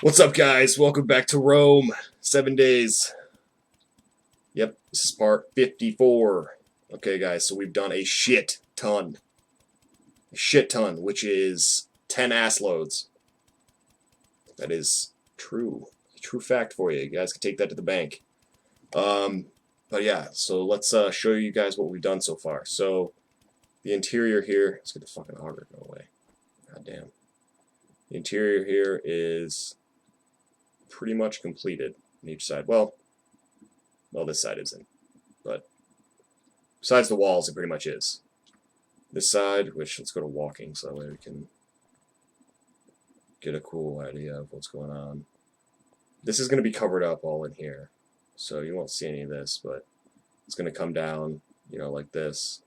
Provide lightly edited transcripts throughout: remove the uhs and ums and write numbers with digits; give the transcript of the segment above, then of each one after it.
What's up, guys? Welcome back to Rome. 7 days. Yep, this is part 54. Okay, guys, so we've done a shit ton. A shit ton, which is 10 ass loads. That is true. A true fact for you. You guys can take that to the bank. But yeah, so let's show you guys what we've done so far. So, the interior here... Let's get the fucking auger go away. God damn. The interior here is pretty much completed on each side. Well, this side isn't, but besides the walls, it pretty much is. This side, which let's go to walking so that way we can get a cool idea of what's going on. This is going to be covered up all in here, so you won't see any of this, but it's going to come down, you know, like this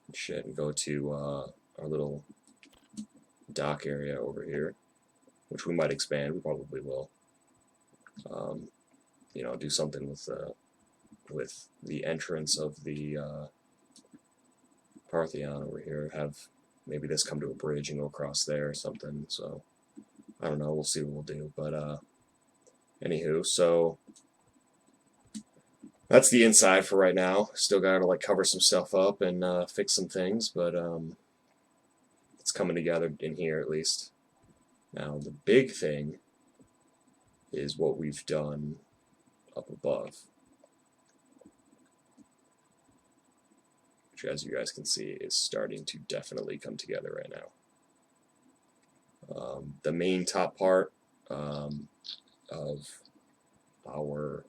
and shit, and go to our little dock area over here, which we might expand. We probably will. You know, do something with the entrance of the Parthenon over here. Have maybe this come to a bridge and go across there or something. So I don't know. We'll see what we'll do. But anywho, so that's the inside for right now. Still got to like cover some stuff up and fix some things, but it's coming together in here at least. Now the big thing is what we've done up above, which, as you guys can see, is starting to definitely come together right now. The main top part of our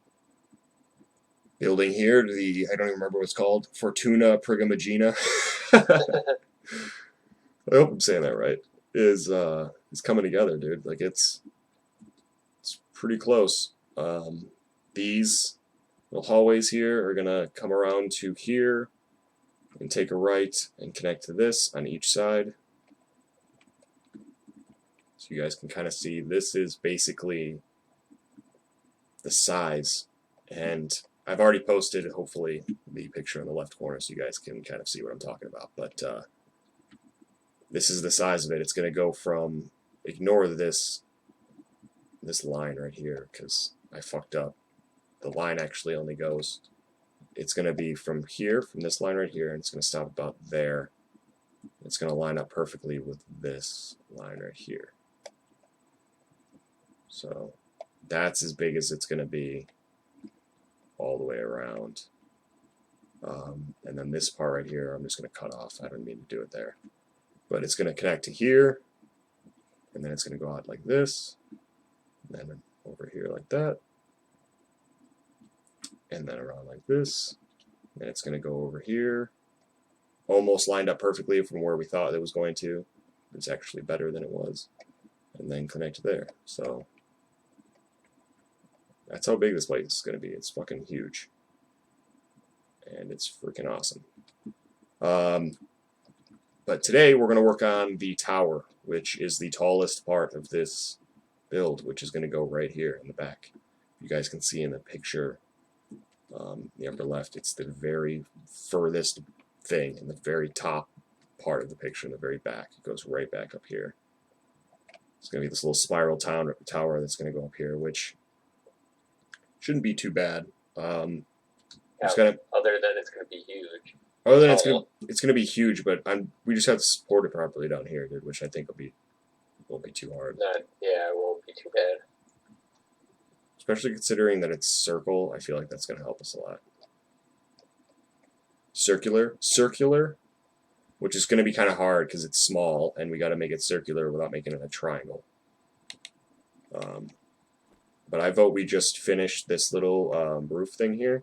building here, I don't even remember what it's called, Fortuna Prigamagina. I hope I'm saying that right. Is coming together, dude. Like it's pretty close. These little hallways here are gonna come around to here and take a right and connect to this on each side. So you guys can kind of see this is basically the size, and I've already posted hopefully the picture in the left corner so you guys can kind of see what I'm talking about, but this is the size of it. It's gonna go from, ignore this line right here because I fucked up. The line actually only goes, it's going to be from here, from this line right here, and it's going to stop about there. It's going to line up perfectly with this line right here. So that's as big as it's going to be all the way around. And then this part right here, I'm just going to cut off. I don't mean to do it there. But it's going to connect to here, and then it's going to go out like this, and then over here like that, and then around like this, and it's going to go over here, almost lined up perfectly from where we thought it was going to. It's actually better than it was, and then connect there. So that's how big this place is going to be. It's fucking huge, and it's freaking awesome. But today we're going to work on the tower, which is the tallest part of this build, which is going to go right here in the back. You guys can see in the picture, the upper left, it's the very furthest thing in the very top part of the picture in the very back. It goes right back up here. It's going to be this little spiral tower that's going to go up here, which shouldn't be too bad. Other than it's going to be huge. Other than it's going to be huge, but we just have to support it properly down here, dude, which I think won't be too hard. Yeah, it won't be too bad. Especially considering that it's circle, I feel like that's going to help us a lot. Circular, which is going to be kind of hard because it's small, and we got to make it circular without making it a triangle. But I vote we just finish this little roof thing here,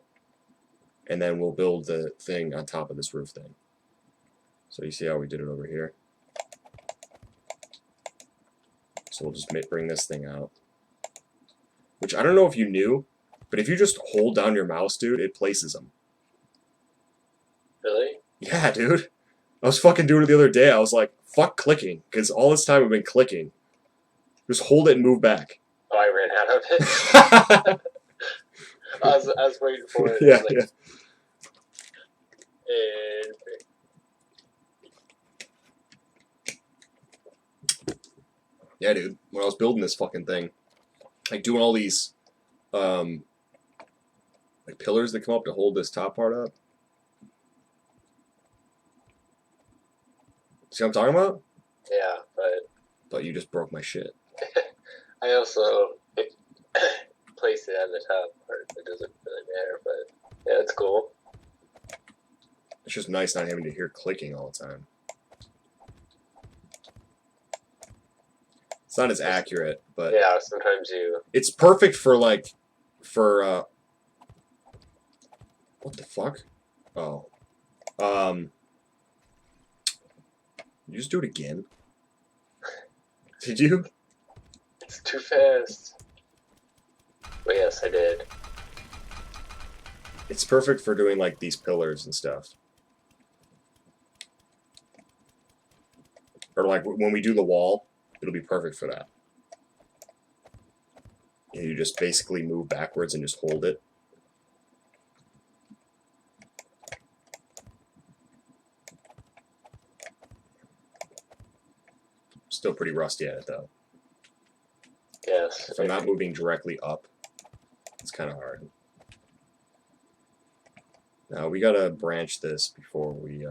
and then we'll build the thing on top of this roof thing. So you see how we did it over here? So we'll just bring this thing out. Which I don't know if you knew, but if you just hold down your mouse, dude, it places them. Really? Yeah, dude. I was fucking doing it the other day. I was like, fuck clicking, because all this time I've been clicking. Just hold it and move back. Oh, I ran out of it. I was waiting for it. Yeah, yeah. Yeah, dude. When I was building this fucking thing, like doing all these, like pillars that come up to hold this top part up. See what I'm talking about? Yeah, But you just broke my shit. I also placed it on the top part. It doesn't really matter, but yeah, it's cool. It's just nice not having to hear clicking all the time. It's not as accurate, but yeah, sometimes you. it's perfect for like, for what the fuck? Oh, you just do it again? Did you? It's too fast. But yes, I did. It's perfect for doing like these pillars and stuff. Or like when we do the wall, it'll be perfect for that. You just basically move backwards and just hold it. Still pretty rusty at it though. Yes. If I'm not moving directly up, it's kind of hard. Now we gotta branch this before we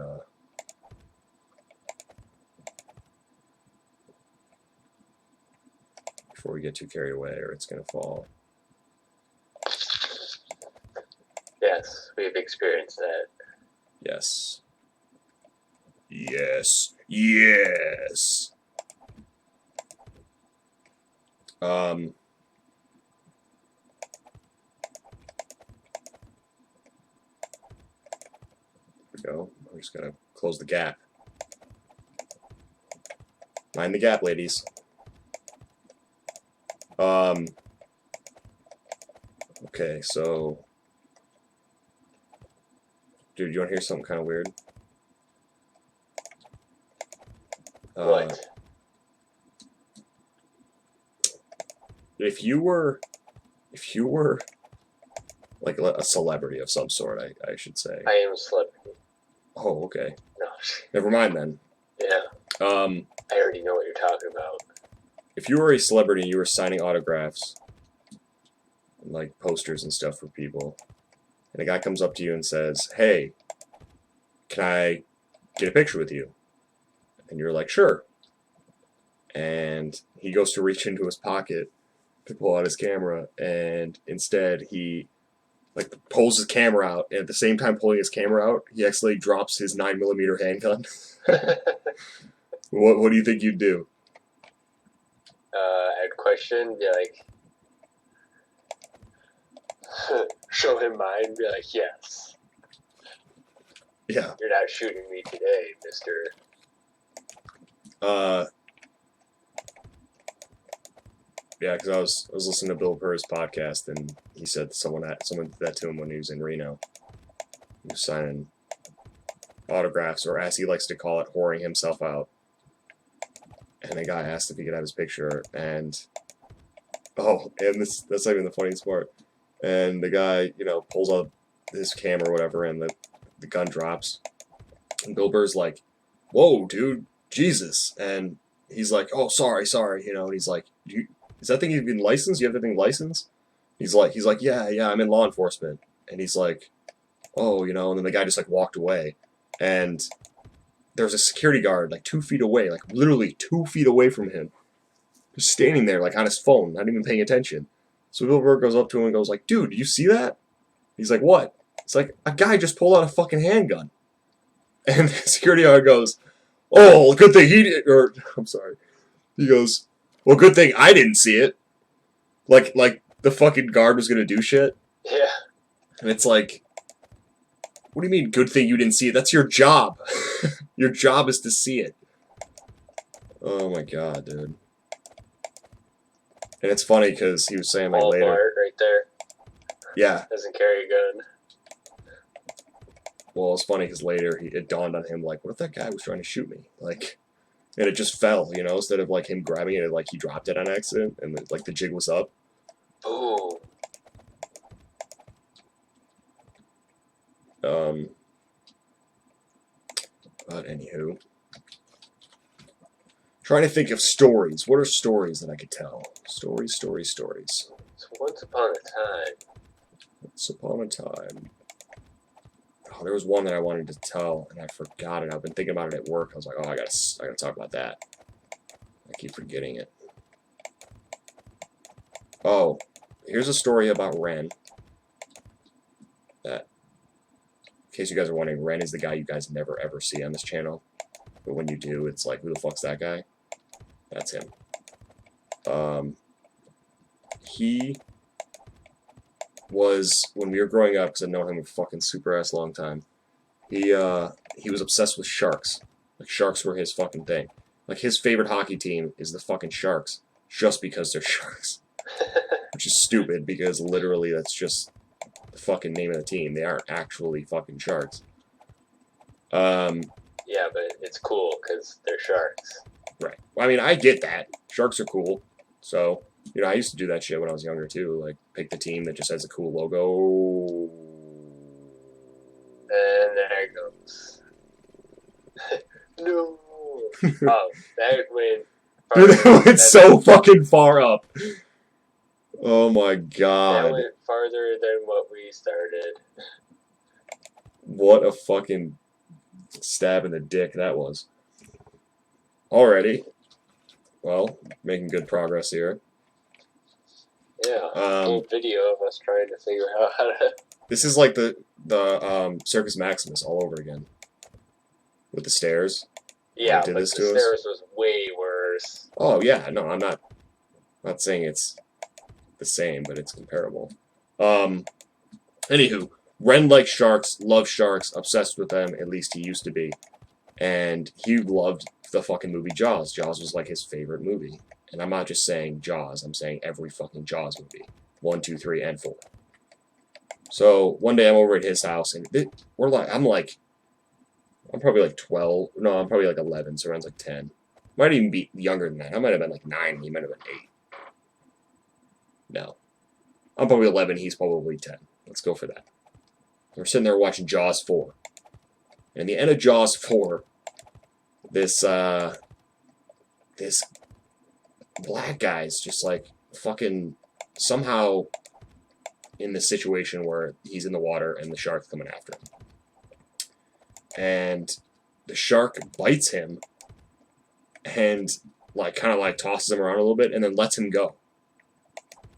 get too carried away, or it's gonna fall. Yes, we've experienced that. Yes. Yes. Yes. There we go. I'm just gonna close the gap. Mind the gap, ladies. Okay, so dude, you wanna hear something kinda weird? What? If you were like a celebrity of some sort, I should say. I am a celebrity. Oh, okay. No. Never mind then. Yeah. I already know what you're talking about. If you were a celebrity and you were signing autographs and like posters and stuff for people, and a guy comes up to you and says, "Hey, can I get a picture with you?" And you're like, "Sure." And he goes to reach into his pocket to pull out his camera, and instead he like pulls his camera out, and at the same time pulling his camera out, he actually drops his 9mm handgun. What do you think you'd do? I'd question, be like, show him mine, be like, yes. Yeah. You're not shooting me today, mister. Yeah, because I was listening to Bill Burr's podcast, and he said someone did that to him when he was in Reno. He was signing autographs, or as he likes to call it, whoring himself out. And a guy asked if he could have his picture, and that's not even the funniest part. And the guy, pulls out his camera or whatever, and the gun drops. And Bill Burr's like, "Whoa, dude, Jesus!" And he's like, "Oh, sorry," and he's like, "Is that thing even licensed? You have that thing licensed?" He's like, "Yeah, I'm in law enforcement." And he's like, "Oh, and then the guy just like walked away, and there was a security guard like 2 feet away, like literally 2 feet away from him, just standing there like on his phone, not even paying attention." So Bill Burr goes up to him and goes like, "Dude, do you see that?" He's like, "What?" It's like, "A guy just pulled out a fucking handgun." And the security guard goes, "Oh, good thing he did," or I'm sorry. He goes, "Well, good thing I didn't see it." Like the fucking guard was gonna do shit. Yeah. And it's like, what do you mean, good thing you didn't see it? That's your job. Your job is to see it. Oh my god, dude. And it's funny because he was saying like Paul later. Bart right there. Yeah. Doesn't carry a gun. Well, it's funny because later it dawned on him like, what if that guy was trying to shoot me? Like, and it just fell, instead of like him grabbing it, like he dropped it on accident, and like the jig was up. Ooh. But anywho, trying Trying to think of stories. What are stories that I could tell? Stories. So once upon a time. Once upon a time. Oh, there was one that I wanted to tell, and I forgot it. I've been thinking about it at work. I was like, oh, I gotta talk about that. I keep forgetting it. Oh, here's a story about Ren. That, in case you guys are wondering, Ren is the guy you guys never ever see on this channel. But when you do, it's like, who the fuck's that guy? That's him. He was, when we were growing up, because I've known him a fucking super ass long time, he was obsessed with sharks. Like, sharks were his fucking thing. Like, his favorite hockey team is the fucking Sharks, just because they're sharks. Which is stupid, because literally that's just the fucking name of the team. They aren't actually fucking sharks. Yeah, but it's cool, because they're sharks. Right. Well, I mean, I get that. Sharks are cool. So, you know, I used to do that shit when I was younger, too. Like, pick the team that just has a cool logo. And there it goes. No. Oh, that went... It went so fucking far up. Oh my god. That went farther than what we started. What a fucking stab in the dick that was. Alrighty. Well, making good progress here. Yeah, whole video of us trying to figure out how to... This is like the Circus Maximus all over again. With the stairs. Yeah, did but this the to us? stairs was way worse. Oh yeah, no, I'm not saying it's the same, but it's comparable. Anywho, Ren likes sharks, loves sharks, obsessed with them, at least he used to be. And he loved the fucking movie Jaws. Jaws was like his favorite movie. And I'm not just saying Jaws, I'm saying every fucking Jaws movie. 1, 2, 3, and 4. So one day I'm over at his house and I'm probably like 12. No, I'm probably like 11, so around like 10. Might even be younger than that. I might have been like 9, he might have been 8. No. I'm probably 11, he's probably 10. Let's go for that. We're sitting there watching Jaws 4. And at the end of Jaws 4, this black guy's just like fucking somehow in the situation where he's in the water and the shark's coming after him. And the shark bites him and like kind of like tosses him around a little bit and then lets him go.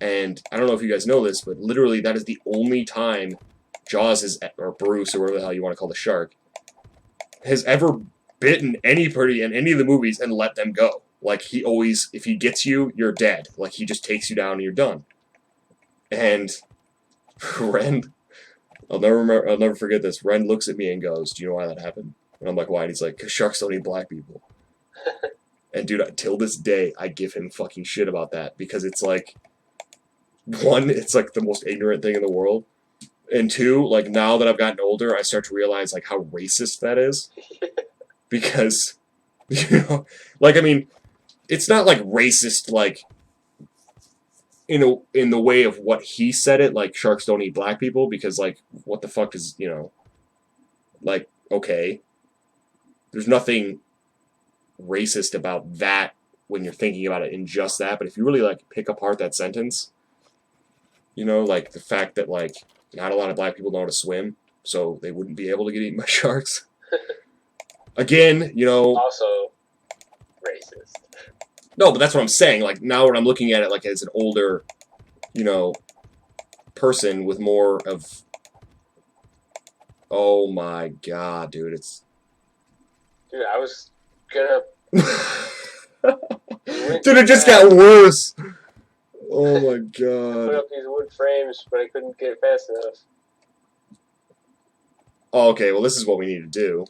And I don't know if you guys know this, but literally that is the only time Jaws is, or Bruce, or whatever the hell you want to call the shark, has ever bitten anybody in any of the movies and let them go. Like, he always, if he gets you, you're dead. Like, he just takes you down and you're done. And Ren, I'll never forget this. Ren looks at me and goes, "Do you know why that happened?" And I'm like, "Why?" And he's like, "'Cause sharks don't eat black people." And dude, till this day, I give him fucking shit about that, because it's like, one, it's like the most ignorant thing in the world. And two, like, now that I've gotten older, I start to realize like how racist that is. Because, you know, like, I mean, it's not like racist like in the way of what he said it, like sharks don't eat black people, because like what the fuck is, you know, like, okay, there's nothing racist about that when you're thinking about it in just that, but if you really like pick apart that sentence, you know, like the fact that like not a lot of black people know how to swim, so they wouldn't be able to get eaten by sharks. Again, you know, Also racist. No, but that's what I'm saying. Like, now when I'm looking at it, like, as an older, you know, person with more of... Oh my god, dude, it's... Dude, I was gonna... Dude, it just got worse! Oh my I put god. up these wood frames, but I couldn't get it fast enough. Oh, okay, well, this is what we need to do.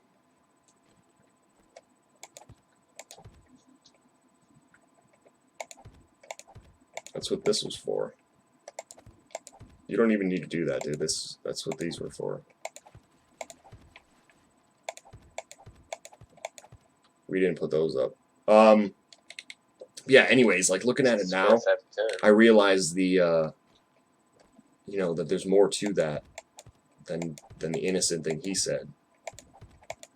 That's what this was for. You don't even need to do that, dude. That's what these were for. We didn't put those up. Yeah, anyways, like, looking at it now, I realize the, you know, that there's more to that than the innocent thing he said.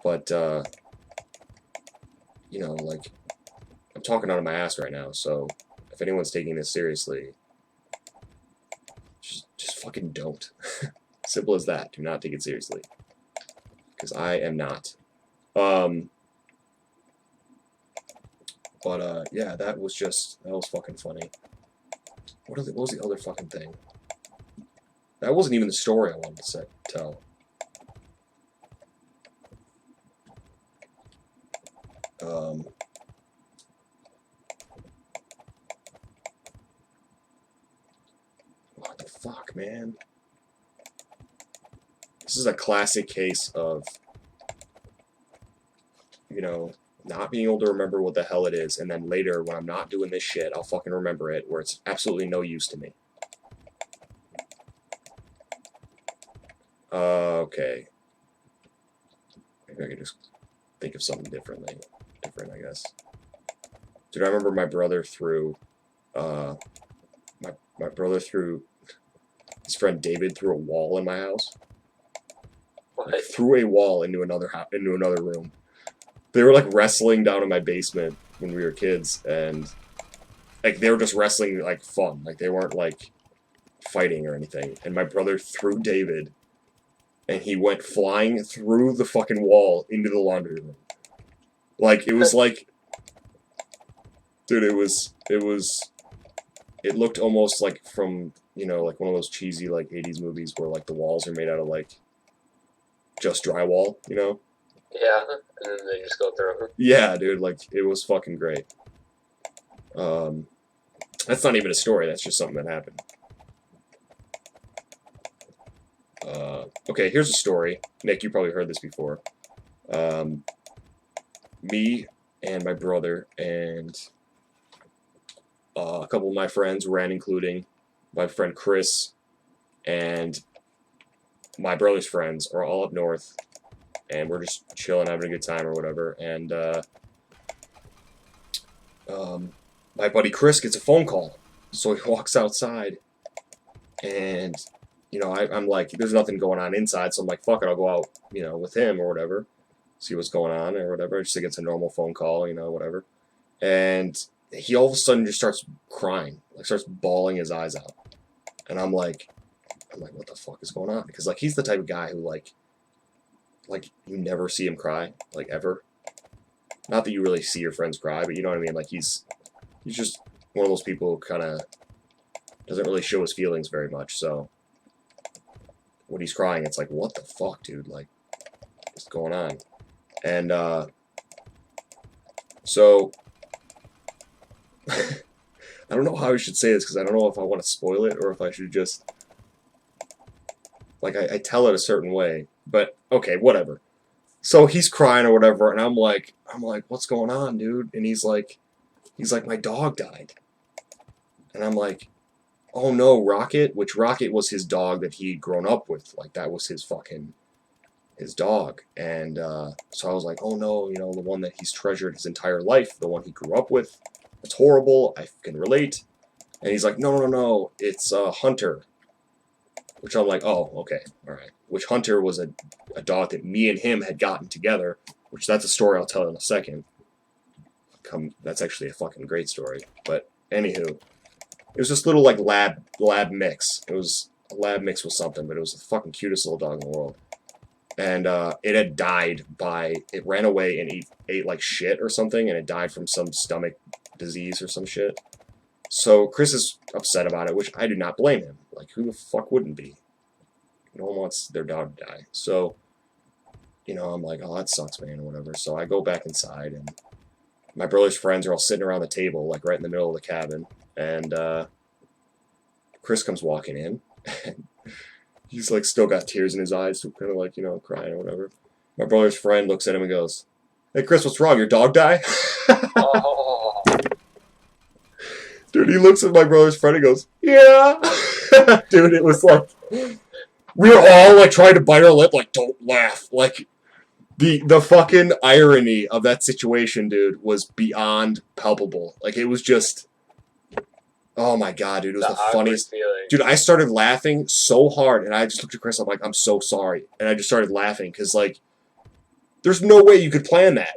But, you know, like, I'm talking out of my ass right now, so if anyone's taking this seriously, just fucking don't. Simple as that. Do not take it seriously. Because I am not. Yeah, that was fucking funny. What was the other fucking thing? That wasn't even the story I wanted to tell. What the fuck, man? This is a classic case of, you know, not being able to remember what the hell it is, and then later, when I'm not doing this shit, I'll fucking remember it, where it's absolutely no use to me. Okay. Maybe I could just think of something different, I guess. Dude, I remember my brother threw, my brother threw, his friend David threw a wall in my house. Like, threw a wall into another room. They were like wrestling down in my basement when we were kids, and like they were just wrestling like fun. Like they weren't like fighting or anything. And my brother threw David, and he went flying through the fucking wall into the laundry room. Like it was like, dude, it looked almost like from, you know, like one of those cheesy like 80s movies where like the walls are made out of like just drywall, you know? Yeah, and then they just go through them. Yeah, dude, like it was fucking great. That's not even a story, that's just something that happened. Okay, here's a story. Nick, you probably heard this before. Me and my brother and a couple of my friends ran, including my friend Chris and my brother's friends, are all up north, and we're just chilling, having a good time or whatever. And my buddy Chris gets a phone call, so he walks outside, and you know, I'm like, there's nothing going on inside, so I'm like, fuck it, I'll go out, you know, with him or whatever, see what's going on or whatever. Just gets a normal phone call, you know, whatever. And he all of a sudden just starts crying, like starts bawling his eyes out, and I'm like, what the fuck is going on? Because like he's the type of guy who like you never see him cry, like ever. Not that you really see your friends cry, but you know what I mean. Like he's just one of those people who kind of doesn't really show his feelings very much. So when he's crying, it's like, what the fuck, dude? Like, what's going on? And so I don't know how I should say this because I don't know if I want to spoil it or if I should just like I tell it a certain way. But okay, whatever. So he's crying or whatever, and I'm like, what's going on, dude? And he's like, my dog died. And I'm like, oh no, Rocket? Which Rocket was his dog that he'd grown up with. Like, that was his dog. And so I was like, oh no, you know, the one that he's treasured his entire life, the one he grew up with. It's horrible, I can relate. And he's like, no, it's Hunter. Which I'm like, oh, okay, alright. Which Hunter was a dog that me and him had gotten together, which that's a story I'll tell in a second. That's actually a fucking great story. But anywho, it was this little like lab mix. It was a lab mix with something, but it was the fucking cutest little dog in the world. And it had died it ran away and ate like shit or something, and it died from some stomach disease or some shit. So Chris is upset about it, which I do not blame him. Like, who the fuck wouldn't be? No one wants their dog to die. So, you know, I'm like, oh, that sucks, man, or whatever. So I go back inside, and my brother's friends are all sitting around the table, like right in the middle of the cabin. And Chris comes walking in, and he's like still got tears in his eyes, so kind of like, you know, crying or whatever. My brother's friend looks at him and goes, hey, Chris, what's wrong? Your dog die? Oh. Dude, he looks at my brother's friend and goes, yeah. Dude, it was like, we were all like trying to bite our lip, like, don't laugh. Like, the fucking irony of that situation, dude, was beyond palpable. Like, it was just, oh my god, dude, it was the funniest. Feeling. Dude, I started laughing so hard, and I just looked at Chris, I'm like, I'm so sorry. And I just started laughing, because, like, there's no way you could plan that.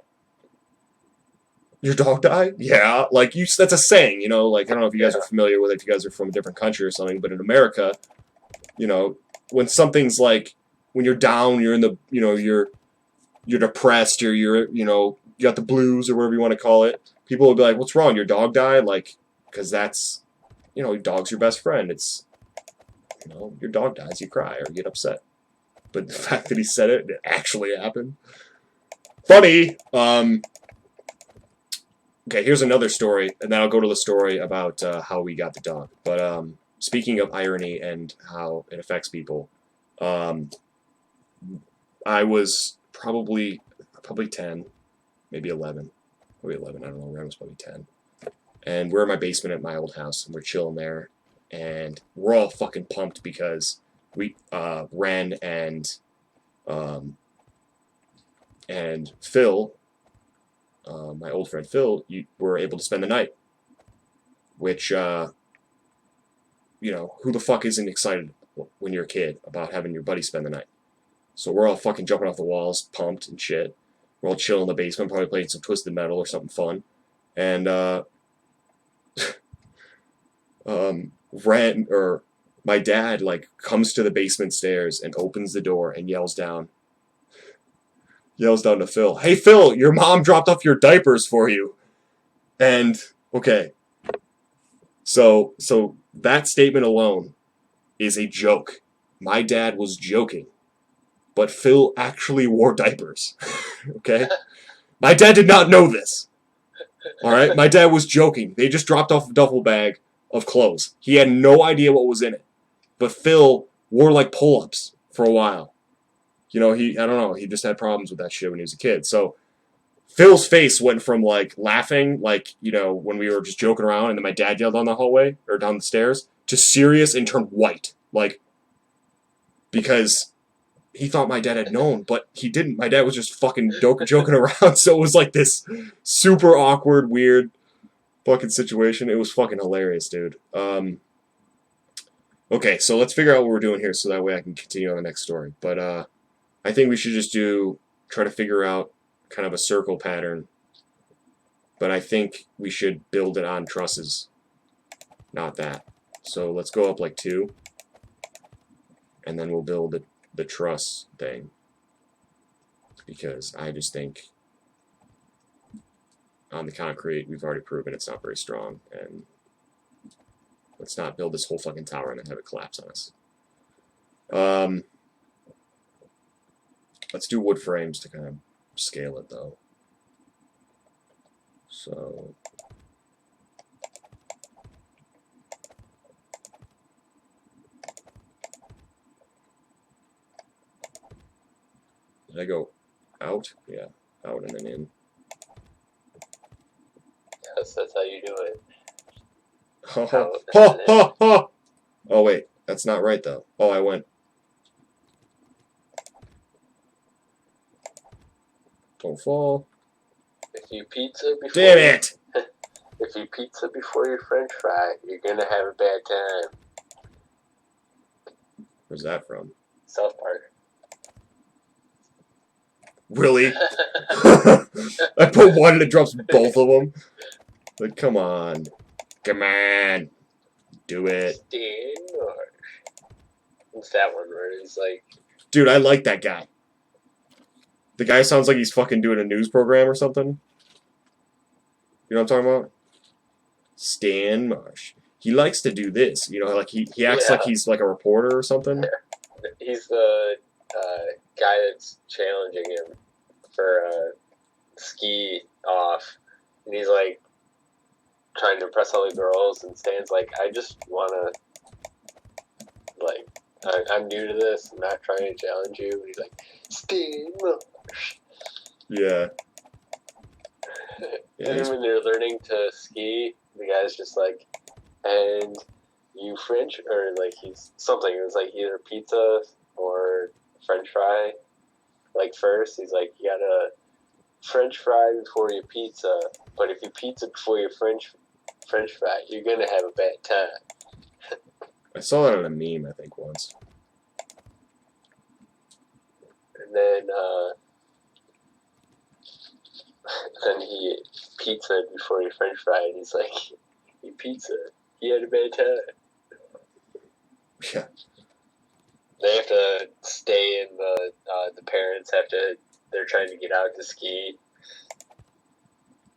Your dog died? Yeah, like that's a saying, you know, like I don't know if you guys Yeah. are familiar with it, if you guys are from a different country or something, but in America, you know, when something's like when you're down, you're in the, you know, you're depressed or you know, you got the blues or whatever you want to call it. People will be like, "What's wrong? Your dog died?" Like, because that's, you know, your dog's your best friend. It's, you know, your dog dies, you cry or get upset. But the fact that he said it, it actually happened. Funny. Okay, here's another story, and then I'll go to the story about how we got the dog. But speaking of irony and how it affects people, um, I was probably 10, maybe 11, maybe 11. I don't know. Ren was probably 10, and we're in my basement at my old house, and we're chilling there, and we're all fucking pumped because we Ren um, and Phil, my old friend Phil, were able to spend the night, which you know, who the fuck isn't excited when you're a kid about having your buddy spend the night? So we're all fucking jumping off the walls, pumped and shit. We're all chilling in the basement, probably playing some Twisted Metal or something fun. And Ren or my dad like comes to the basement stairs and opens the door and yells down to Phil, "Hey Phil, your mom dropped off your diapers for you." And okay, so that statement alone is a joke. My dad was joking, but Phil actually wore diapers. Okay? My dad did not know this. Alright? My dad was joking. They just dropped off a duffel bag of clothes. He had no idea what was in it. But Phil wore like pull ups for a while. You know, I don't know, he just had problems with that shit when he was a kid. So Phil's face went from like laughing, like, you know, when we were just joking around and then my dad yelled down the hallway or down the stairs, to serious and turned white. Like, because he thought my dad had known, but he didn't. My dad was just fucking joking around, so it was like this super awkward, weird fucking situation. It was fucking hilarious, dude. Okay, so let's figure out what we're doing here so that way I can continue on the next story. But I think we should just try to figure out kind of a circle pattern, but I think we should build it on trusses, not that. So let's go up like 2, and then we'll build the truss thing. Because I just think on the concrete, we've already proven it's not very strong, and let's not build this whole fucking tower and then have it collapse on us. Let's do wood frames to kind of scale it, though. So did I go out? Yeah, out and then in. Yes, that's how you do it. Ha ha ha ha ha! Oh wait, that's not right though. Oh, I went. Don't fall. If you pizza before Damn it! if you pizza before your French fry, you're gonna have a bad time. Where's that from? South Park. Really? I put one and it drops both of them. Like, come on. Come on. Do it. Stan Marsh. It's that one where he's like, Dude, I like that guy. The guy sounds like he's fucking doing a news program or something. You know what I'm talking about? Stan Marsh. He likes to do this. You know, like he acts like he's like a reporter or something. he's the guy that's challenging him for ski off, and he's like trying to impress all the girls, and Stan's like, I just wanna, like, I'm new to this, I'm not trying to challenge you, and he's like, Stan Marsh. Yeah. And then when they're learning to ski, the guy's just like, and you French, or like he's something, it was like either pizza or French fry. Like first, he's like, you gotta French fry before your pizza, but if you pizza before your French fry, you're gonna have a bad time. I saw that on a meme, I think, once. And then Then he ate pizza before he French fried. And he's like, "He pizza. He had a bad time." Yeah. They have to stay in the parents have to. They're trying to get out to ski.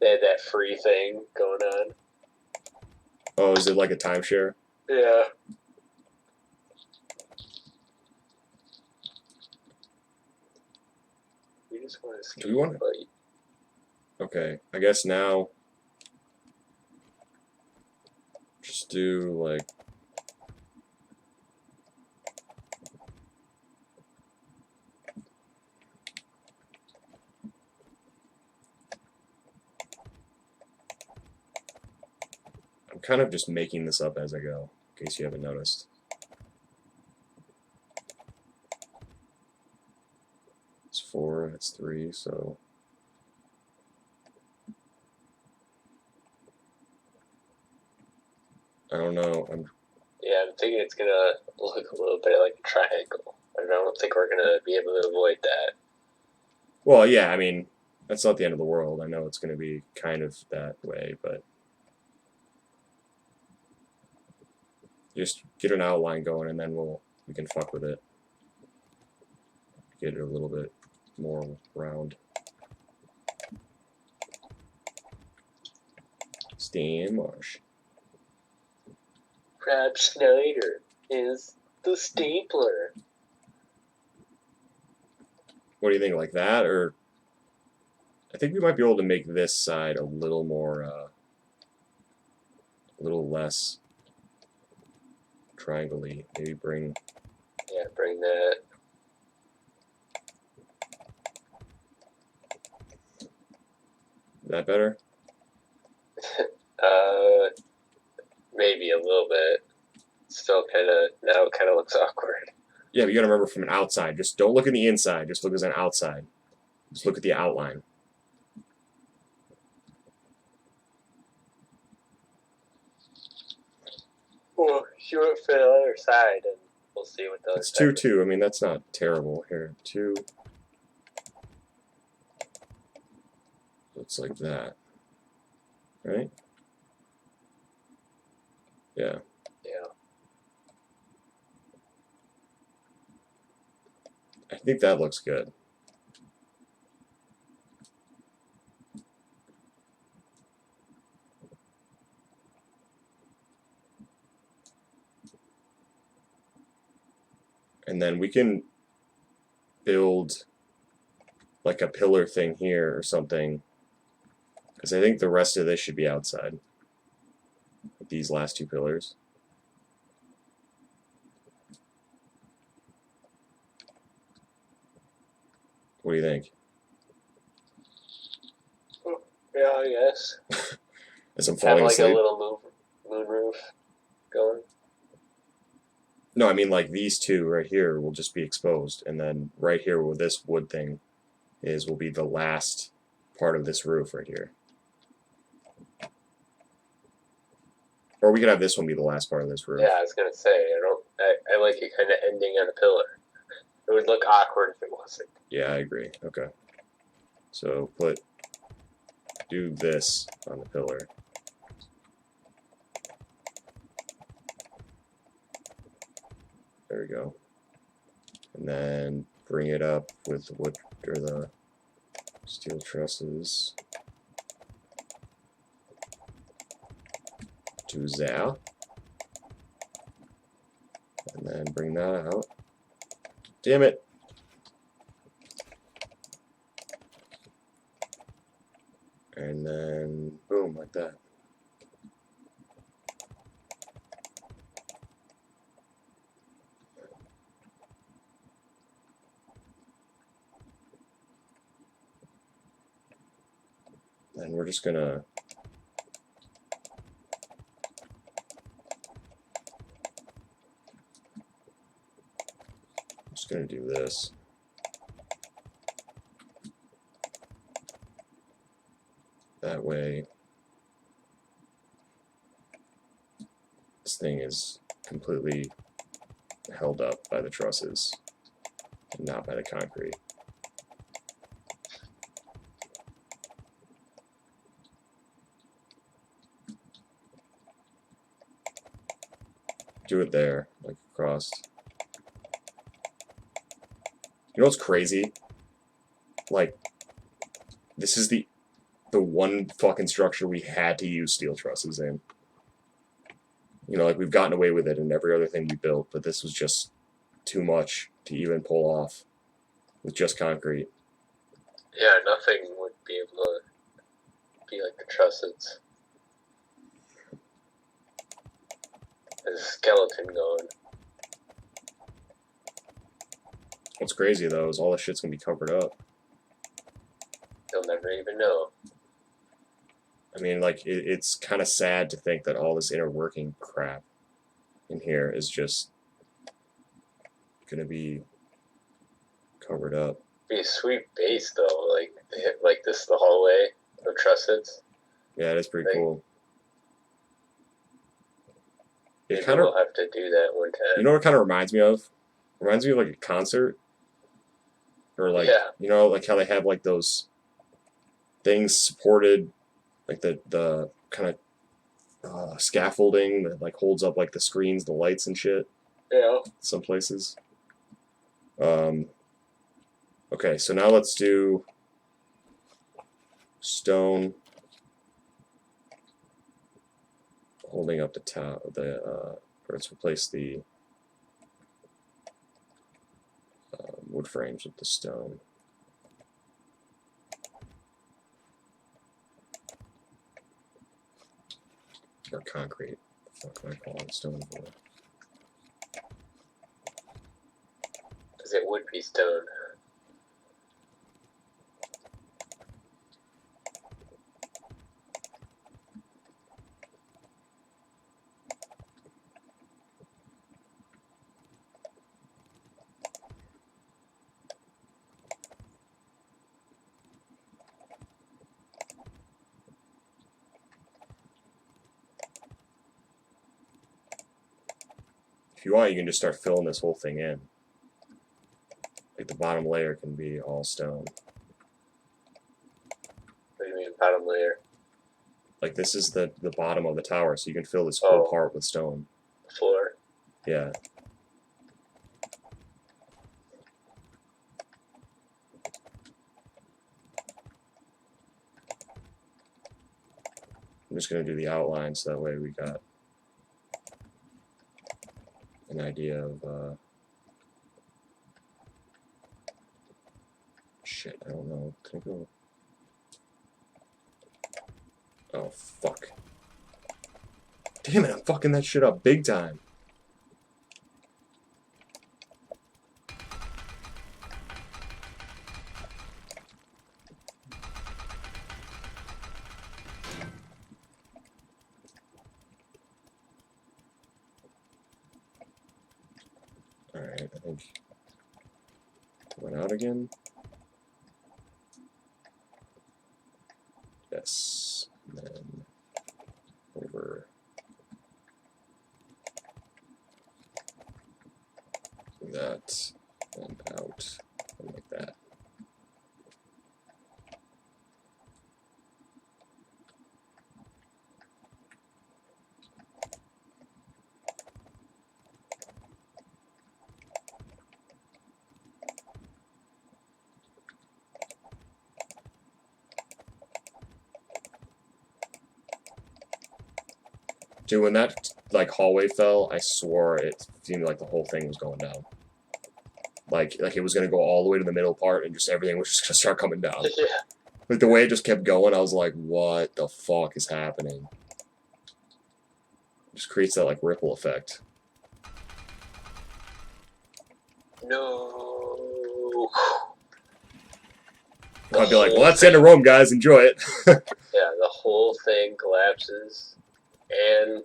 They had that free thing going on. Oh, is it like a timeshare? Yeah. We just want to ski. Do we want to? Okay, I guess now. Just do like. I'm kind of just making this up as I go, in case you haven't noticed. It's 4, it's 3, so. I don't know. Yeah, I'm thinking it's gonna look a little bit like a triangle. I don't think we're gonna be able to avoid that. Well, yeah, I mean, that's not the end of the world. I know it's going to be kind of that way, but just get an outline going, and then we can fuck with it. Get it a little bit more round. Stan Marsh. Rob Schneider is the stapler. What do you think, like that, or I think we might be able to make this side a little more, a little less triangle-y. Maybe bring. Yeah, bring that. Is that better? Maybe a little bit. Still kind of now. It kind of looks awkward. Yeah, but you gotta remember from an outside. Just don't look at the inside. Just look as an outside. Just look at the outline. Well, shoot it for the other side, and we'll see what the other It's side 2-2. I mean, that's not terrible. Here, 2. Looks like that. Right? Yeah. Yeah. I think that looks good. And then we can build like a pillar thing here or something. Because I think the rest of this should be outside. These last 2 pillars. What do you think? Yeah, I guess. As I'm Have falling like asleep? a little moon roof going. No, I mean like these 2 right here will just be exposed. And then right here where this wood thing is will be the last part of this roof right here. Or we could have this one be the last part of this roof. Yeah, I was gonna say I like it kind of ending on a pillar. It would look awkward if it wasn't. Yeah, I agree. Okay. So do this on the pillar. There we go. And then bring it up with the wood or the steel trusses to there. And then bring that out. Damn it! And then boom, like that. And we're just gonna do this. That way this thing is completely held up by the trusses and not by the concrete. Do it there, like across. You know what's crazy? Like, this is the one fucking structure we had to use steel trusses in. You know, like we've gotten away with it in every other thing we built, but this was just too much to even pull off with just concrete. Yeah, nothing would be able to be like the trusses. There's a skeleton going. What's crazy though is all this shit's gonna be covered up. You'll never even know. I mean, like, it's kind of sad to think that all this inner working crap in here is just gonna be covered up. Be a sweet base though, like this the hallway of trusses. Yeah, it is pretty cool. It Maybe kind of we'll have to do that one time. You know what it kind of reminds me of? Reminds me of like a concert, or like Yeah. you know, like how they have like those things supported, like the kind of scaffolding that like holds up like the screens, the lights and shit. Yeah. Some places. Okay, so now let's do stone holding up the top. Or let's replace the wood frames with the stone. Or concrete. What can I call it? Stone for? Because it would be stone. If you want, you can just start filling this whole thing in. Like the bottom layer can be all stone. What do you mean bottom layer? Like this is the bottom of the tower, so you can fill this whole part with stone. Floor? Yeah. I'm just going to do the outline so that way we got an idea of shit, I don't know. Can I go? Oh, fuck. Damn it, I'm fucking that shit up big time. Alright, I think went out again. Yes. And then over that and out and like that. Dude, when that like hallway fell, I swore it seemed like the whole thing was going down. Like it was gonna go all the way to the middle part, and just everything was just gonna start coming down. Yeah. Like the way it just kept going, I was like, "What the fuck is happening?" It just creates that like ripple effect. No. I'd be like, "Well, that's the end of Rome, guys. Enjoy it." Yeah, the whole thing collapses, and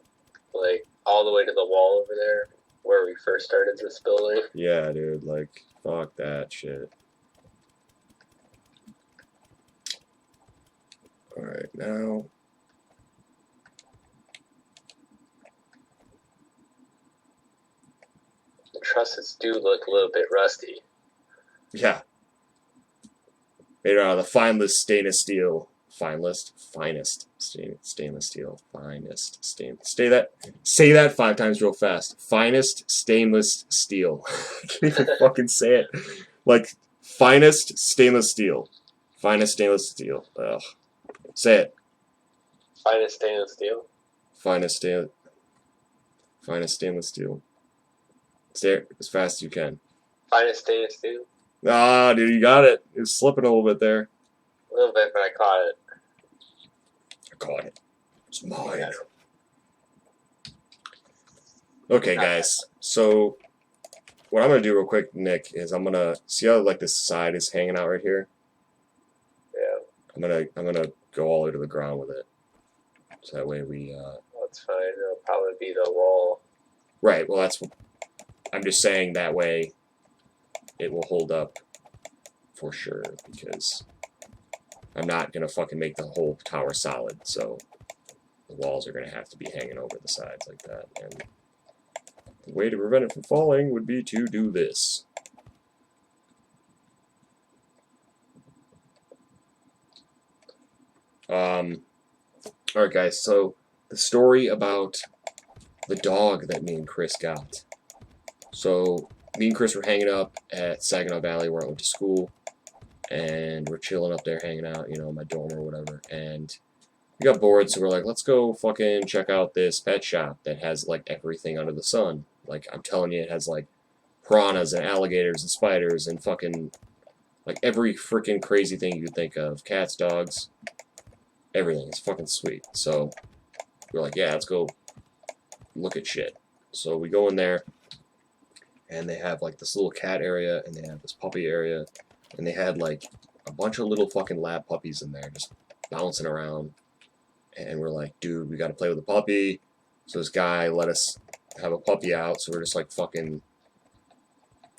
like all the way to the wall over there where we first started this building. Yeah, dude. Like, fuck that shit. All right, now. The trusses do look a little bit rusty. Yeah. Made out of the fineless stainless steel stainless steel, finest stainless. Say that 5 times real fast. Finest stainless steel. I can't even fucking say it. Like finest stainless steel, finest stainless steel. Ugh. Say it. Finest stainless steel. Finest stainless steel. Say it as fast as you can. Finest stainless steel. Ah, dude, you got it. It was slipping a little bit there. A little bit, but I caught it. I caught it. It's mine. Okay, guys. So, what I'm gonna do real quick, Nick, is I'm gonna see how like this side is hanging out right here. Yeah. I'm gonna go all the way to the ground with it. So that way we. That's fine. It'll probably be the wall. Right. Well, I'm just saying that way. It will hold up for sure because I'm not gonna fucking make the whole tower solid. So the walls are gonna have to be hanging over the sides like that. And the way to prevent it from falling would be to do this. Alright guys, so the story about the dog that me and Chris got. So me and Chris were hanging up at Saginaw Valley where I went to school, and we're chilling up there hanging out, you know, in my dorm or whatever, and we got bored, so we're like, let's go fucking check out this pet shop that has like everything under the sun. Like, I'm telling you, it has like piranhas and alligators and spiders and fucking like every freaking crazy thing you could think of. Cats, dogs, everything. It's fucking sweet. So we're like, yeah, let's go look at shit. So we go in there, and they have like this little cat area, and they have this puppy area, and they had like a bunch of little fucking lab puppies in there just bouncing around. And we're like, dude, we gotta play with the puppy. So this guy let us have a puppy out, so we're just like fucking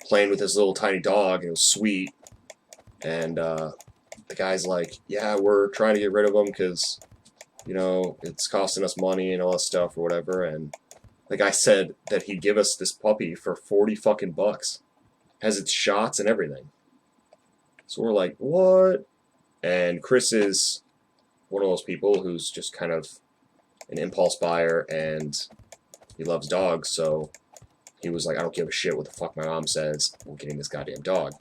playing with this little tiny dog, and it was sweet. And the guy's like, yeah, we're trying to get rid of him because, you know, it's costing us money and all this stuff or whatever. And the guy said that he'd give us this puppy for 40 fucking bucks. Has its shots and everything. So we're like, what? And Chris is one of those people who's just kind of an impulse buyer, and he loves dogs, so he was like, I don't give a shit what the fuck my mom says, we're getting this goddamn dog.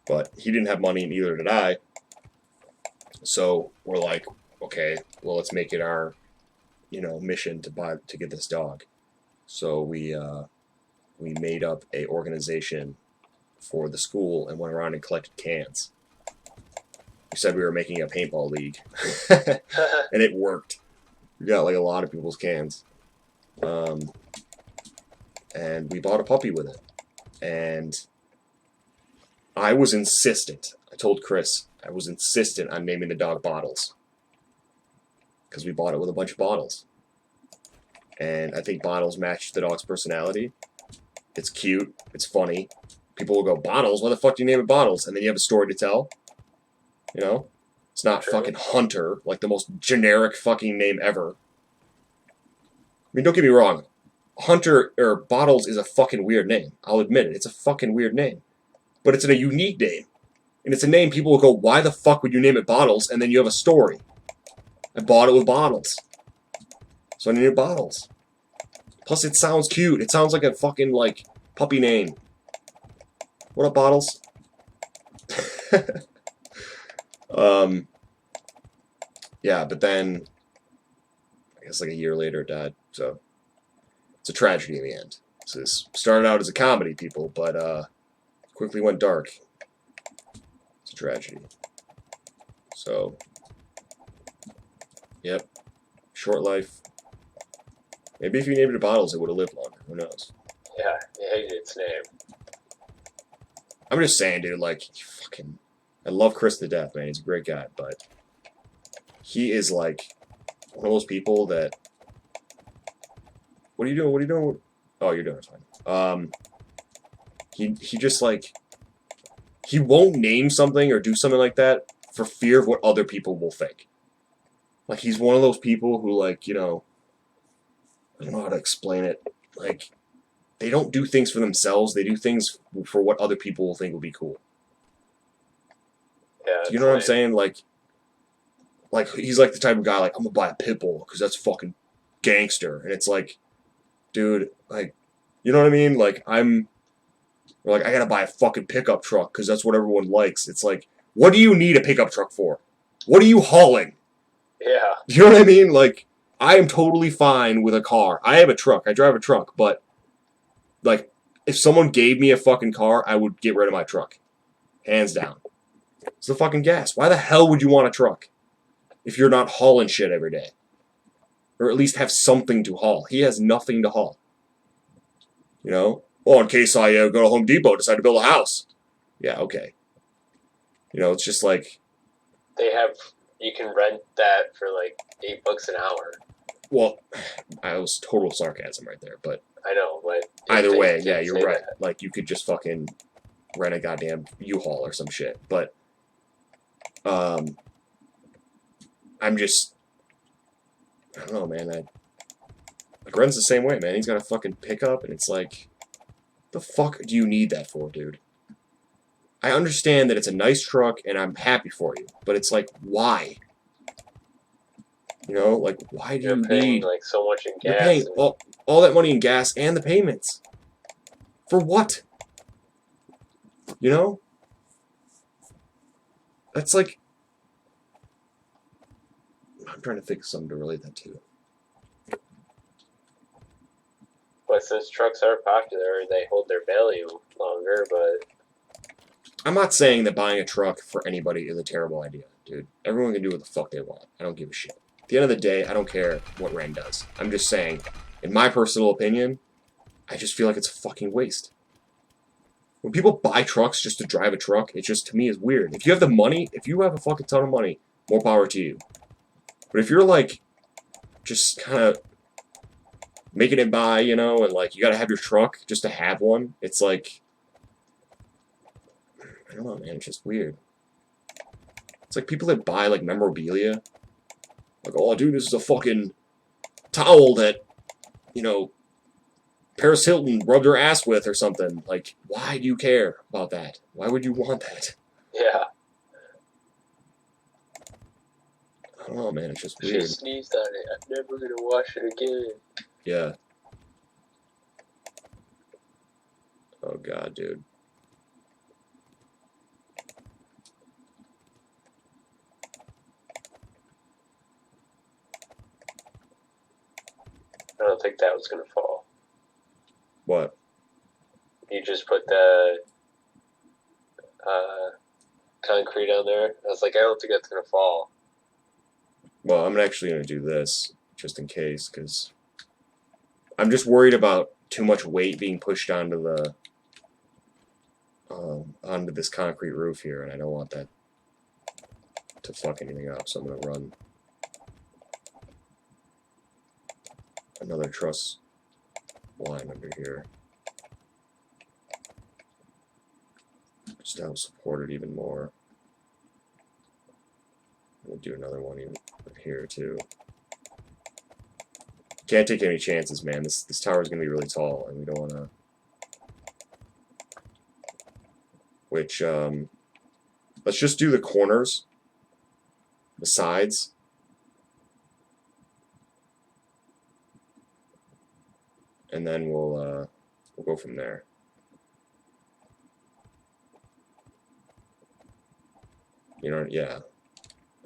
But he didn't have money, and neither did I. So we're like, okay, well, let's make it our, you know, mission to get this dog. So we made up a organization for the school and went around and collected cans. We said we were making a paintball league, and it worked. We got like a lot of people's cans, and we bought a puppy with it. And I was insistent. I told Chris I was insistent on naming the dog Bottles because we bought it with a bunch of bottles, and I think Bottles matched the dog's personality. It's cute. It's funny. People will go, Bottles? Why the fuck do you name it Bottles? And then you have a story to tell. You know? It's not fucking Hunter, like the most generic fucking name ever. I mean, don't get me wrong. Hunter, or Bottles, is a fucking weird name. I'll admit it. It's a fucking weird name. But it's a unique name. And it's a name people will go, why the fuck would you name it Bottles? And then you have a story. I bought it with Bottles. So I named it Bottles. Plus, it sounds cute. It sounds like a fucking, like, puppy name. What up, Bottles? Yeah, but then, I guess like a year later it died, so it's a tragedy in the end. So this started out as a comedy, people, but quickly went dark. It's a tragedy. So, yep, short life. Maybe if you named it Bottles, it would have lived longer. Who knows? Yeah, he hated its name. I'm just saying, dude, like, fucking, I love Chris to death, man. He's a great guy, but he is like one of those people that. What are you doing? What are you doing? Oh, you're doing it fine. He just like he won't name something or do something like that for fear of what other people will think. Like he's one of those people who like, you know, I don't know how to explain it. Like they don't do things for themselves. They do things for what other people will think will be cool. Yeah, Do you know what I'm saying? Like like, he's like the type of guy, like, I'm gonna buy a pit bull because that's fucking gangster. And it's like, dude, like, you know what I mean? Like, or like, I gotta buy a fucking pickup truck because that's what everyone likes. It's like, what do you need a pickup truck for? What are you hauling? Yeah. You know what I mean? Like, I am totally fine with a car. I have a truck. I drive a truck, but, like, if someone gave me a fucking car, I would get rid of my truck. Hands down. It's the fucking gas. Why the hell would you want a truck if you're not hauling shit every day? Or at least have something to haul. He has nothing to haul. You know? Well, in case I go to Home Depot, decide to build a house. Yeah, okay. You know, it's just like... You can rent that for like $8 an hour. Well, I was total sarcasm right there, but... I know, but... Either way, yeah, you're right. That. Like, you could just fucking rent a goddamn U-Haul or some shit. But, I'm just... I don't know, man. Like, Ren's the same way, man. He's got a fucking pickup, and it's like... The fuck do you need that for, dude? I understand that it's a nice truck, and I'm happy for you. But it's like, why? You know, like, why do you paying need... like so much in gas. You're paying all that money in gas and the payments. For what? You know? That's like... I'm trying to think of something to relate that to. But since trucks are popular, they hold their value longer, but... I'm not saying that buying a truck for anybody is a terrible idea, dude. Everyone can do what the fuck they want. I don't give a shit. At the end of the day, I don't care what Ren does. I'm just saying, in my personal opinion, I just feel like it's a fucking waste. When people buy trucks just to drive a truck, it just, to me, is weird. If you have the money, if you have a fucking ton of money, more power to you. But if you're, like, just kind of making it by, you know, and, like, you gotta have your truck just to have one, it's like... I don't know, man. It's just weird. It's like people that buy, like, memorabilia. Like, oh, dude, this is a fucking towel that, you know, Paris Hilton rubbed her ass with or something. Like, why do you care about that? Why would you want that? Yeah. I don't know, man. It's just weird. She sneezed on it. I'm never gonna wash it again. Yeah. Oh, God, dude. I don't think that was gonna fall. What? You just put the concrete on there. I was like, I don't think that's gonna fall. Well, I'm actually going to do this, just in case, because I'm just worried about too much weight being pushed onto the onto this concrete roof here, and I don't want that to fuck anything up, so I'm going to run another truss line under here. Just to help support it even more. We'll do another one even here too. Can't take any chances, man. This tower is gonna be really tall, and we don't want to. Which let's just do the corners, the sides, and then we'll go from there. You know, yeah.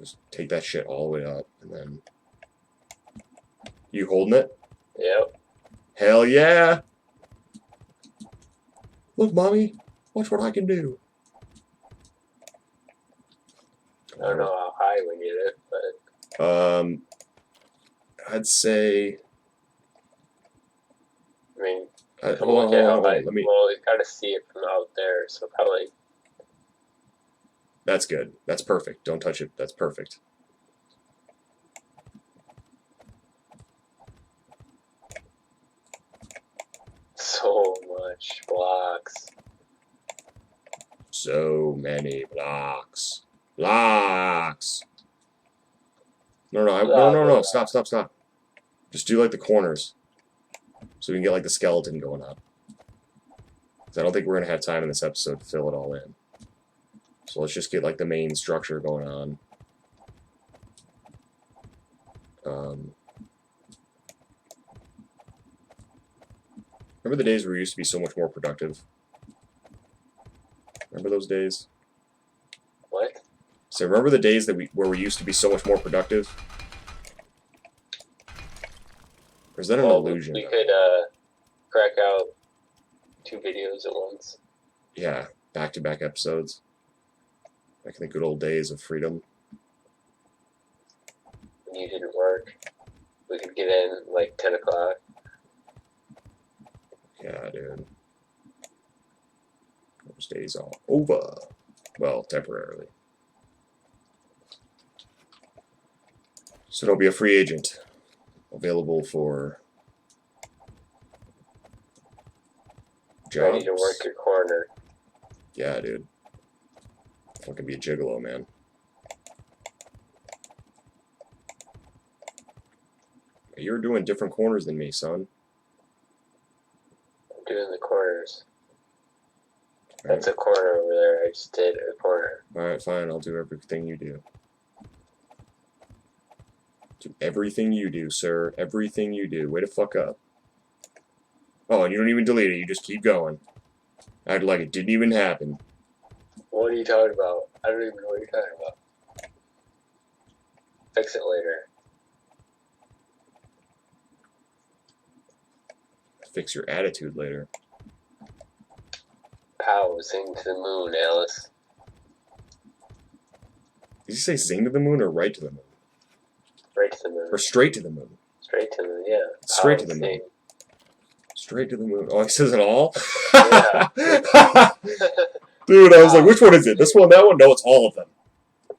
Just take that shit all the way up, and then... You holding it? Yep. Hell yeah! Look, Mommy! Watch what I can do! I don't know how high we need it, but... I'd say... I mean... Hold on. Let me... Well, you gotta see it from out there, so probably... That's good. That's perfect. Don't touch it. That's perfect. So much blocks. So many blocks. Blocks! No. Stop. Just do, like, the corners. So we can get, like, the skeleton going up. Because I don't think we're going to have time in this episode to fill it all in. So let's just get, like, the main structure going on. Remember the days where we used to be so much more productive? Remember those days? What? So remember the days that where we used to be so much more productive? Or is that an illusion? We could crack out 2 videos at once. Yeah, back-to-back episodes. Back in the good old days of freedom. When you didn't work, we could get in like 10 o'clock. Yeah, dude. Those days are over. Well, temporarily. So don't be a free agent. Available for jobs. Ready to work your corner. Yeah, dude. Fucking be a gigolo, man. You're doing different corners than me, son. I'm doing the corners. That's a corner over there. I just did a corner. Alright, fine. I'll do everything you do. Do everything you do, sir. Everything you do. Way to fuck up. Oh, and you don't even delete it. You just keep going. Act like it didn't even happen. What are you talking about? I don't even know what you're talking about. Fix it later. Fix your attitude later. Pow, sing to the moon, Alice. Did you say sing to the moon or right to the moon? Right to the moon. Or straight to the moon? Straight to the moon, yeah. Straight to the moon. Straight to the moon. Oh, he says it all? Yeah. Dude, I was like, which one is it? This one, that one? No, it's all of them.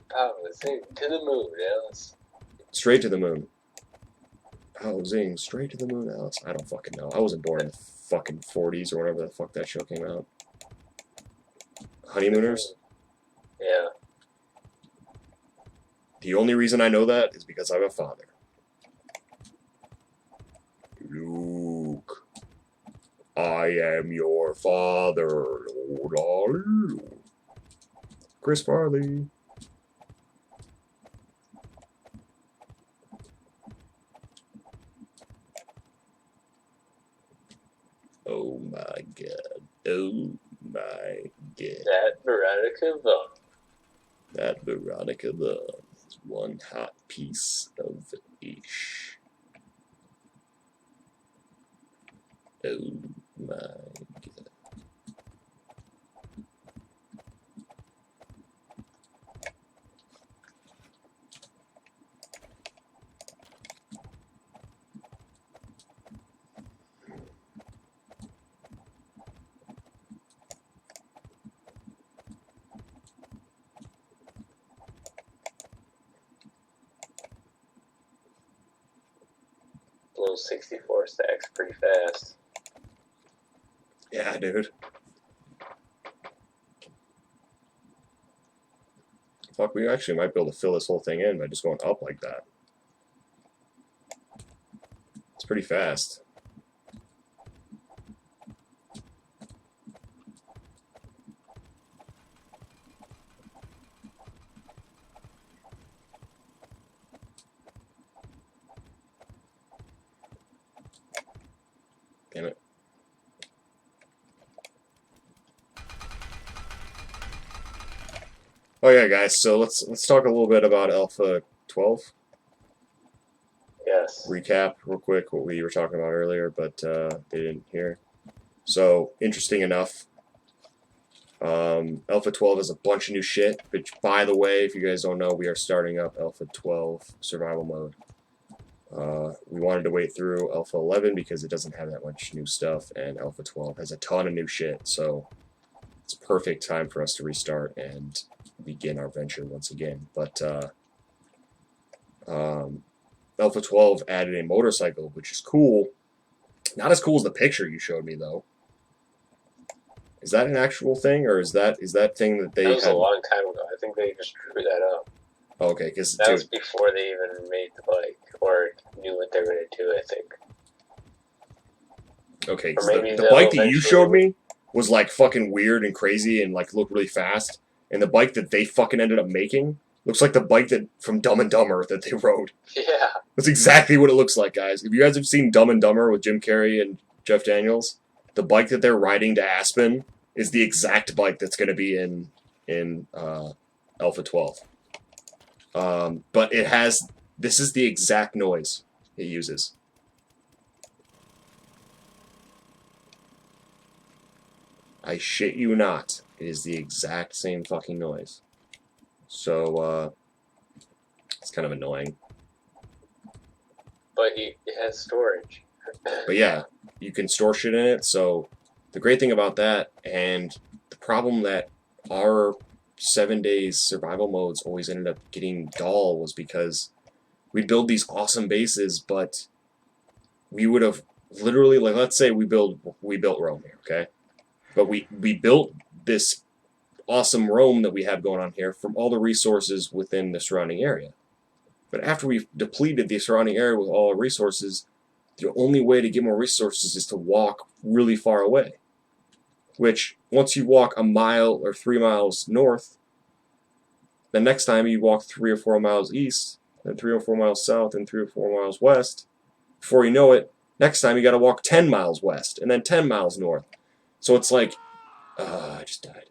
Pow, sing to the moon, Alice. Straight to the moon. Oh, zing, straight to the moon, Alice. I don't fucking know. I wasn't born in the fucking 40s or whenever the fuck that show came out. Honeymooners? Yeah. The only reason I know that is because I'm a father. Luke, I am your father, Lord. Chris Farley. Oh my god. Oh my god. That Veronica Vaughn. That Veronica Vaughn is one hot piece of ish. Oh my god. Those 64 stacks pretty fast. Yeah, dude. Fuck, we actually might be able to fill this whole thing in by just going up like that. It's pretty fast. Damn it. Oh yeah, guys. So let's talk a little bit about Alpha 12. Yes. Recap real quick what we were talking about earlier, but they didn't hear. So interesting enough, Alpha 12 is a bunch of new shit. Which, by the way, if you guys don't know, we are starting up Alpha 12 survival mode. We wanted to wait through Alpha 11 because it doesn't have that much new stuff, and Alpha 12 has a ton of new shit, so it's a perfect time for us to restart and begin our venture once again. But Alpha 12 added a motorcycle, which is cool. Not as cool as the picture you showed me, though. Is that an actual thing, or is that thing that they That was had? a long time ago. I think they just drew that up. Okay, because that was before they even made the bike or knew what they were going to do, I think. Okay, because the bike that you showed me was like fucking weird and crazy and like looked really fast, and the bike that they fucking ended up making looks like the bike that from Dumb and Dumber that they rode. Yeah. That's exactly what it looks like, guys. If you guys have seen Dumb and Dumber with Jim Carrey and Jeff Daniels, the bike that they're riding to Aspen is the exact bike that's going to be in Alpha 12. But it has, this is the exact noise it uses. I shit you not. It is the exact same fucking noise. So, it's kind of annoying. But it has storage. But yeah, you can store shit in it. So the great thing about that, and the problem that our 7 days survival modes always ended up getting dull, was because we'd build these awesome bases, but we would have literally, like, let's say we built Rome here, okay? But we built this awesome Rome that we have going on here from all the resources within the surrounding area. But after we've depleted the surrounding area with all our resources, the only way to get more resources is to walk really far away. Which, once you walk a mile or 3 miles north, the next time you walk 3 or 4 miles east, then 3 or 4 miles south, and 3 or 4 miles west. Before you know it, next time you got to walk 10 miles west, and then 10 miles north. So it's like, I just died.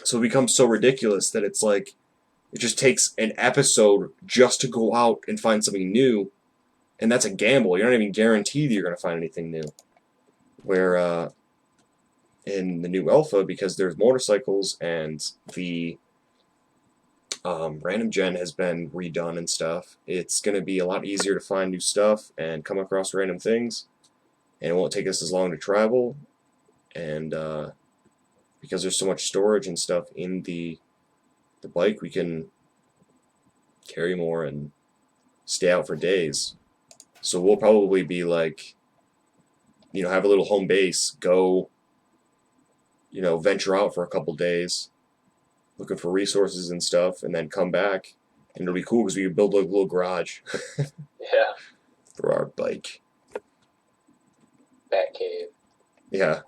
So it becomes so ridiculous that it's like, it just takes an episode just to go out and find something new, and that's a gamble. You're not even guaranteed that you're going to find anything new. Where in the new alpha, because there's motorcycles and the random gen has been redone and stuff, it's going to be a lot easier to find new stuff and come across random things, and it won't take us as long to travel, and because there's so much storage and stuff in the bike, we can carry more and stay out for days. So we'll probably be like, you know, have a little home base, go, you know, venture out for a couple days, looking for resources and stuff, and then come back, and it'll be cool because we can build a little garage. Yeah. For our bike. Bat cave. Yeah.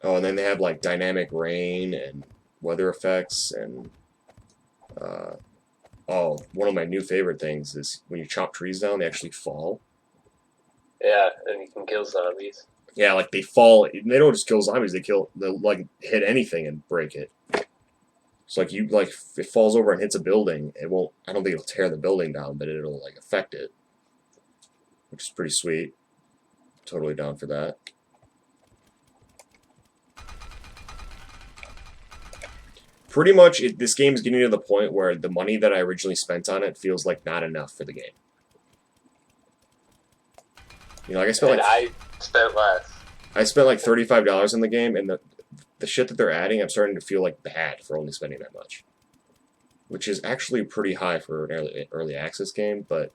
Oh, and then they have like dynamic rain and weather effects, and oh, one of my new favorite things is when you chop trees down, they actually fall. Yeah, and you can kill zombies. Yeah, like they fall. They don't just kill zombies; they'll like hit anything and break it. So like if it falls over and hits a building, it won't. I don't think it'll tear the building down, but it'll like affect it, which is pretty sweet. Totally down for that. Pretty much, this game is getting to the point where the money that I originally spent on it feels like not enough for the game. You know, like I spent less. I spent like $35 on the game, and the shit that they're adding, I'm starting to feel like bad for only spending that much, which is actually pretty high for an early access game. But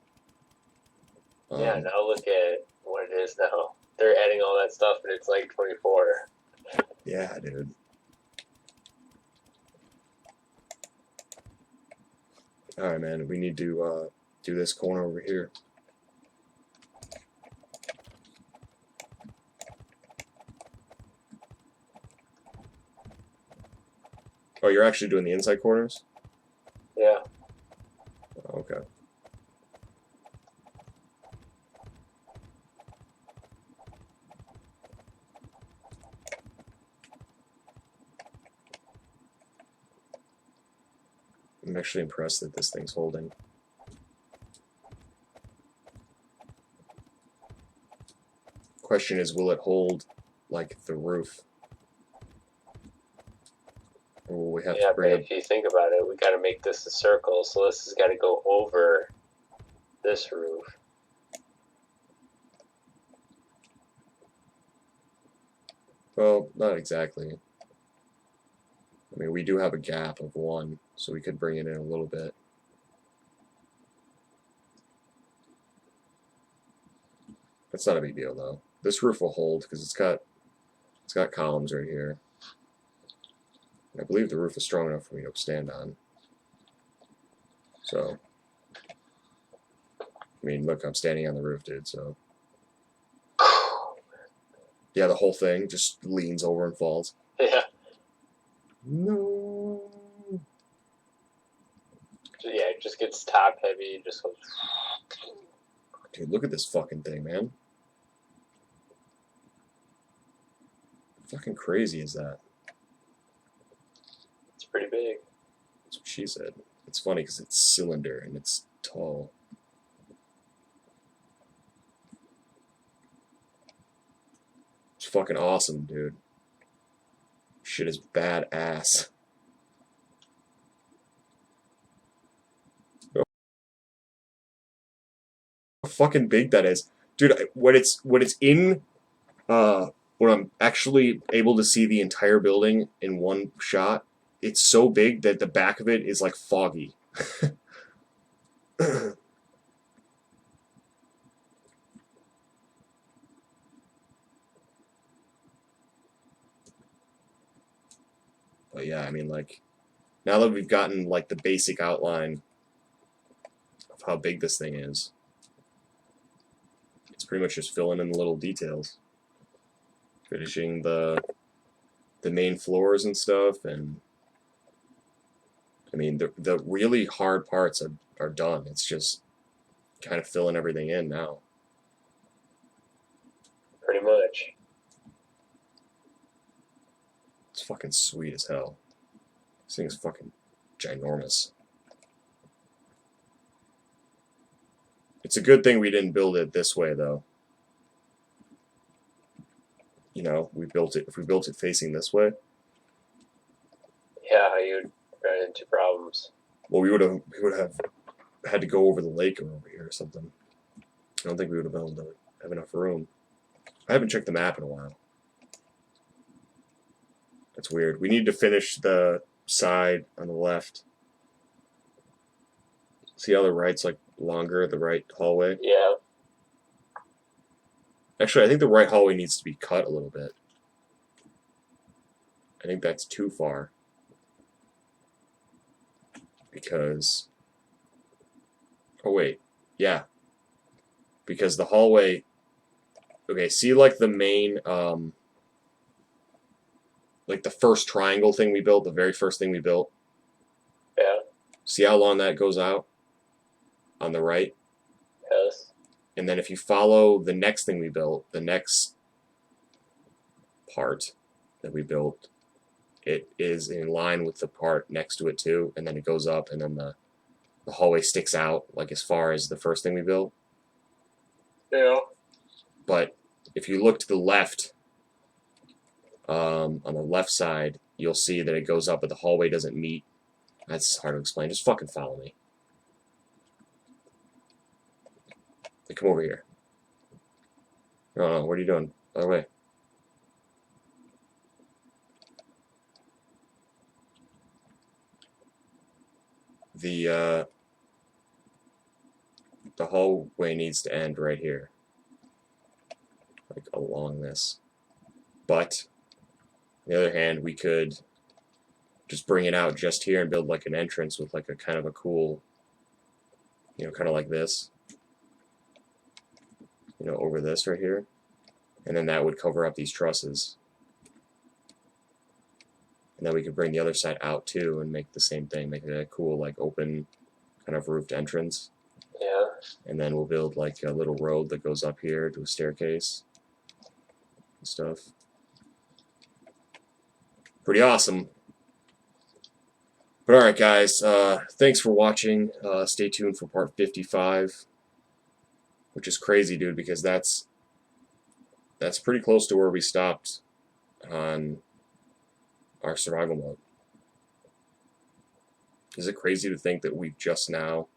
yeah, now look at what it is now. They're adding all that stuff, and it's like 24. Yeah, dude. Alright, man, we need to do this corner over here. Oh, you're actually doing the inside corners? Yeah. Oh, okay. I'm actually impressed that this thing's holding. Question is, will it hold like the roof? Or will we have to bring but if you think about it, we got to make this a circle, so this has got to go over this roof. Well, not exactly. I mean, we do have a gap of 1, so we could bring it in a little bit. That's not a big deal, though. This roof will hold because it's got columns right here. I believe the roof is strong enough for me to stand on. So, I mean, look, I'm standing on the roof, dude, so. Yeah, the whole thing just leans over and falls. Yeah. No. Yeah, it just gets top heavy, just goes. Dude, look at this fucking thing, man. Fucking crazy is that? It's pretty big. That's what she said. It's funny because it's cylinder and it's tall. It's fucking awesome, dude. Shit is badass. How fucking big that is, dude. When it's in, when I'm actually able to see the entire building in one shot, it's so big that the back of it is like foggy. But yeah, I mean, like, now that we've gotten like the basic outline of how big this thing is, it's pretty much just filling in the little details, finishing the main floors and stuff, and I mean the really hard parts are done. It's just kind of filling everything in now. Pretty much. It's fucking sweet as hell. This thing's fucking ginormous. It's a good thing we didn't build it this way, though. You know, we built it. If we built it facing this way, Yeah, you'd run into problems. well, we would have had to go over the lake or over here or something. I don't think we would have been able to have enough room. I haven't checked the map in a while. That's weird. We need to finish the side on the left. See how the right's like longer, the right hallway? Yeah. Actually, I think the right hallway needs to be cut a little bit. I think that's too far. Because... Oh, wait. Yeah. Because the hallway... Okay, see like the main... like the first triangle thing we built, the very first thing we built? Yeah. See how long that goes out? On the right? Yes. And then if you follow the next thing we built, the next part that we built, it is in line with the part next to it too, and then it goes up, and then the hallway sticks out like as far as the first thing we built. Yeah. But if you look to the left, on the left side, you'll see that it goes up, but the hallway doesn't meet. That's hard to explain. Just fucking follow me. Hey, come over here. No, what are you doing? Other way. The hallway needs to end right here. Like along this. But on the other hand, we could just bring it out just here and build like an entrance with like a kind of a cool, you know, kind of like this. You know, over this right here. And then that would cover up these trusses. And then we could bring the other side out too and make the same thing, make it a cool like open kind of roofed entrance. Yeah. And then we'll build like a little road that goes up here to a staircase and stuff. Pretty awesome. But alright guys, thanks for watching. Stay tuned for part 55. Which is crazy, dude, because that's pretty close to where we stopped on our survival mode. Is it crazy to think that we've just now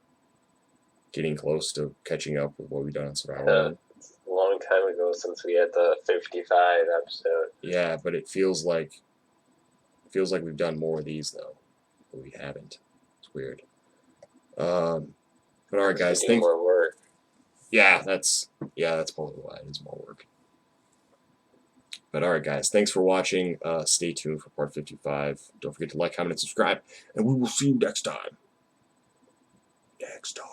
getting close to catching up with what we've done on survival mode? It's a long time ago since we had the 55 episode. Yeah, but it feels like we've done more of these though, but we haven't. It's weird. But alright guys, thanks. More work. Yeah, that's probably why it is more work. But alright guys, thanks for watching. Stay tuned for part 55. Don't forget to like, comment, and subscribe. And we will see you next time. Next time.